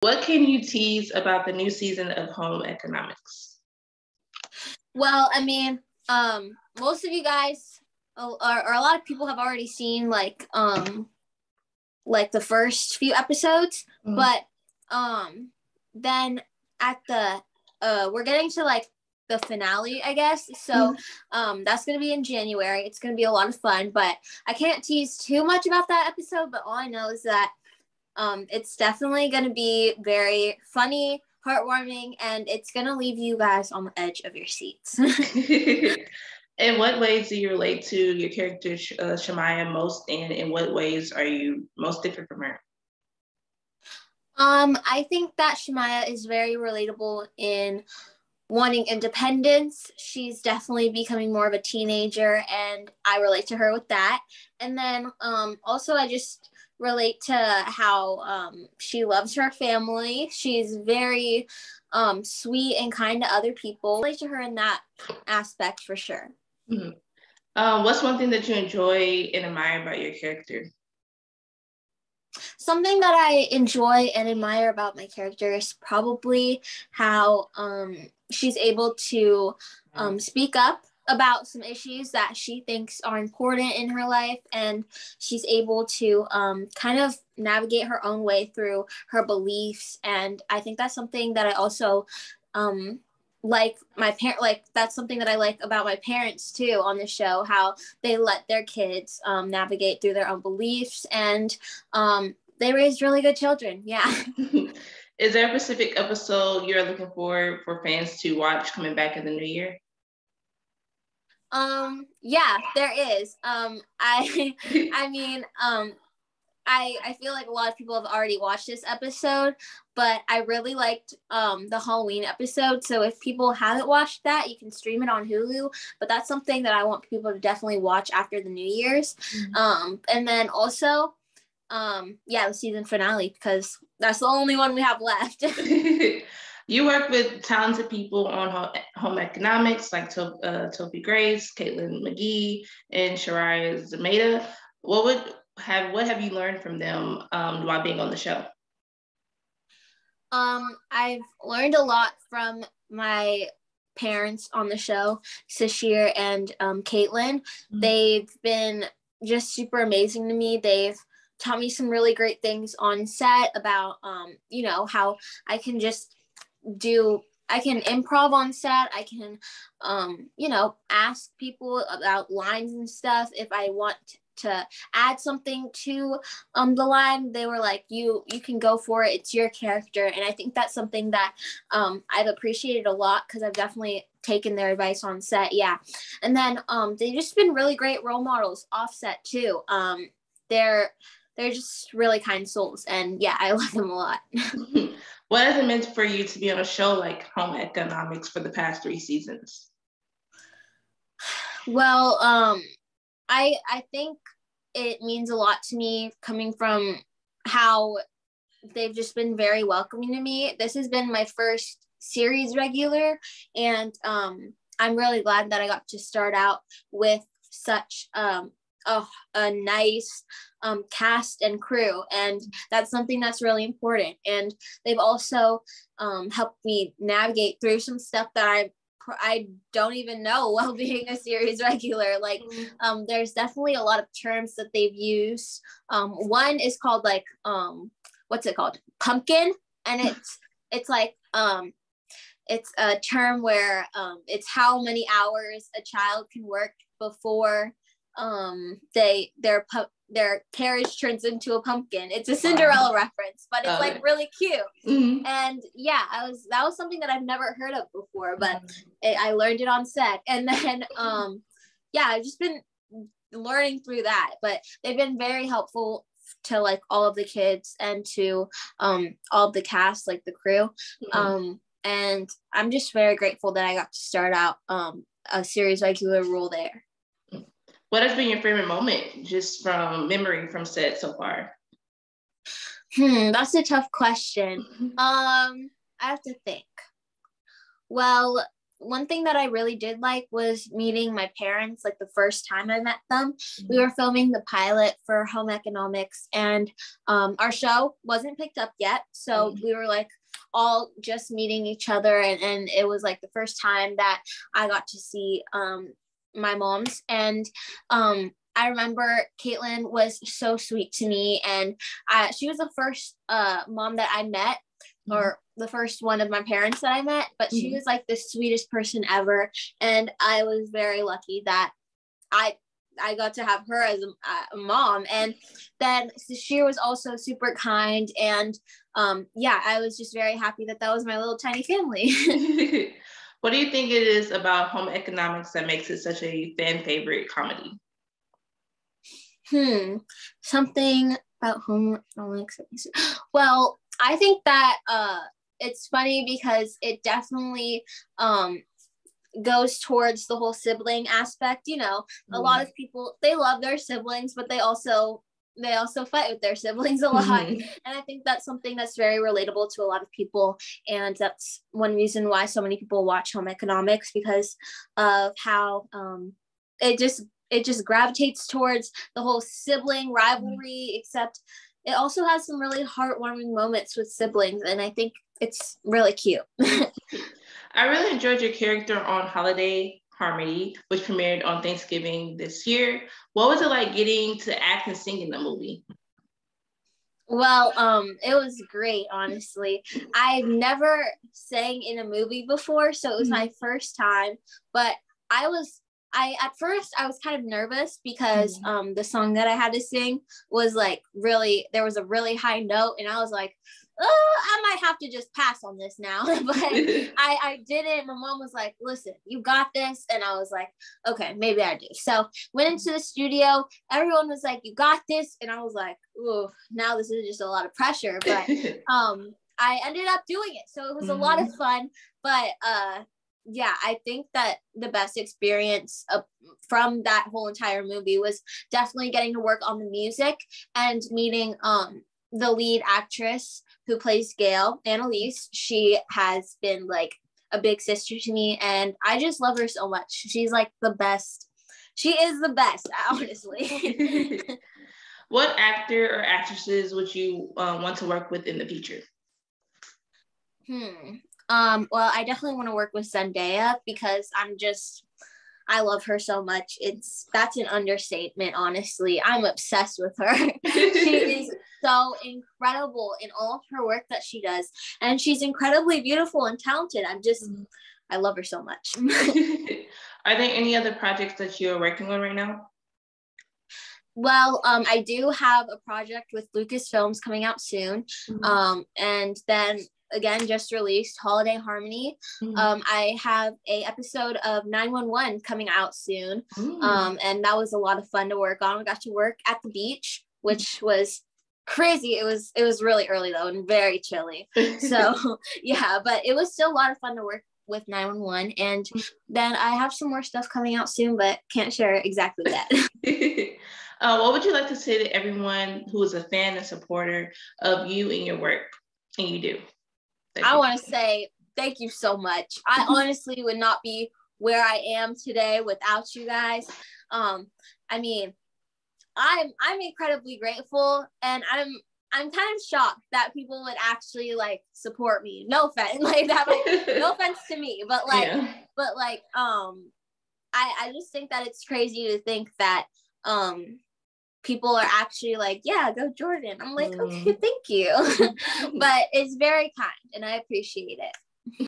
What can you tease about the new season of Home Economics? Well, I mean, most of you guys, or a lot of people have already seen like the first few episodes, but then at the we're getting to like the finale, I guess. So that's gonna be in January. It's gonna be a lot of fun, but I can't tease too much about that episode. But all I know is that it's definitely gonna be very funny, heartwarming, and it's gonna leave you guys on the edge of your seats. In what ways do you relate to your character Shamaya most, and in what ways are you most different from her? I think that Shamaya is very relatable in wanting independence. She's definitely becoming more of a teenager, and I relate to her with that. And then also I just relate to how she loves her family. She's very sweet and kind to other people. I relate to her in that aspect for sure. What's one thing that you enjoy and admire about your character? Something that I enjoy and admire about my character is probably how she's able to speak up about some issues that she thinks are important in her life, and she's able to kind of navigate her own way through her beliefs. And I think that's something that I also that's something that I like about my parents too on the show, how they let their kids navigate through their own beliefs, and they raised really good children. Yeah. Is there a specific episode you're looking for fans to watch coming back in the new year? Yeah, there is. I feel like a lot of people have already watched this episode, but I really liked the Halloween episode. So if people haven't watched that, you can stream it on Hulu. But that's something that I want people to definitely watch after the New Year's. And then also, the season finale, because that's the only one we have left. You work with talented people on Home Economics like Toby Grace, Caitlin McGee, and Shariah Zameda. What have you learned from them while being on the show? I've learned a lot from my parents on the show, Sashir and Caitlin. They've been just super amazing to me. They've taught me some really great things on set about how I can improv on set. I can ask people about lines and stuff if I want to add something to the line. They were like, you can go for it, it's your character. And I think that's something that I've appreciated a lot, because I've definitely taken their advice on set. Yeah. And then they've just been really great role models off set too. They're just really kind souls, and yeah, I love them a lot. What has it meant for you to be on a show like Home Economics for the past 3 seasons? Well, I think it means a lot to me, coming from how they've just been very welcoming to me. This has been my first series regular, and I'm really glad that I got to start out with such a nice cast and crew, and that's something that's really important. And they've also helped me navigate through some stuff that I don't even know while being a series regular. Like there's definitely a lot of terms that they've used. One is called like what's it called, pumpkin, and it's like it's a term where it's how many hours a child can work before their carriage turns into a pumpkin. It's a Cinderella reference, but it's like really cute. And yeah, that was something that I've never heard of before, but I learned it on set. And then I've just been learning through that, but they've been very helpful to like all of the kids and to all of the cast, like the crew. And I'm just very grateful that I got to start out a series regular role there. What has been your favorite moment, just from memory from set so far? That's a tough question. I have to think. Well, one thing that I really did like was meeting my parents, like the first time I met them. We were filming the pilot for home economics, and our show wasn't picked up yet. So we were like all just meeting each other, and it was like the first time that I got to see my moms. And I remember Caitlin was so sweet to me, and she was the first mom that I met, or the first one of my parents that I met, but she was like the sweetest person ever. And I was very lucky that I got to have her as a mom. And then she was also super kind. And yeah, I was just very happy that that was my little tiny family. What do you think it is about home economics that makes it such a fan favorite comedy? Something about home economics. Well, I think that it's funny because it definitely goes towards the whole sibling aspect. You know, a lot of people, they love their siblings, but they also fight with their siblings a lot. And I think that's something that's very relatable to a lot of people. And that's one reason why so many people watch home economics, because of how it just gravitates towards the whole sibling rivalry, except it also has some really heartwarming moments with siblings. And I think it's really cute. I really enjoyed your character on Holiday Harmony, which premiered on Thanksgiving this year. What was it like getting to act and sing in the movie? Well, it was great, honestly. I've never sang in a movie before, so it was my first time. But at first I was kind of nervous because the song that I had to sing was like there was a really high note, and I was like, oh, I might have to just pass on this now. But I didn't. My mom was like, listen, you got this. And I was like, okay, maybe I do. So went into the studio. Everyone was like, you got this. And I was like, ooh, now this is just a lot of pressure. But I ended up doing it. So it was a lot of fun. But yeah, I think that the best experience from that whole entire movie was definitely getting to work on the music and meeting the lead actress who plays Gail, Annalise. She has been like a big sister to me, and I just love her so much. She's like the best. She is the best, honestly. What actor or actresses would you want to work with in the future? Well, I definitely want to work with Zendaya because I love her so much. That's an understatement, honestly. I'm obsessed with her. She is so incredible in all of her work that she does. And she's incredibly beautiful and talented. I love her so much. Are there any other projects that you're working on right now? Well, I do have a project with Lucasfilms coming out soon. And then again, just released Holiday Harmony. I have a episode of 911 coming out soon. And that was a lot of fun to work on. We got to work at the beach, which was crazy. It was really early though, and very chilly. So yeah, but it was still a lot of fun to work with 911. And then I have some more stuff coming out soon, but can't share exactly yet. What would you like to say to everyone who is a fan and supporter of you and your work? And you do. I want to say thank you so much. I honestly would not be where I am today without you guys. I mean, I'm incredibly grateful, and I'm kind of shocked that people would actually like support me. No offense, like that. Like, no offense to me, but like, I just think that it's crazy to think that people are actually like, yeah, go Jordyn. I'm like, okay, thank you. But it's very kind, and I appreciate it.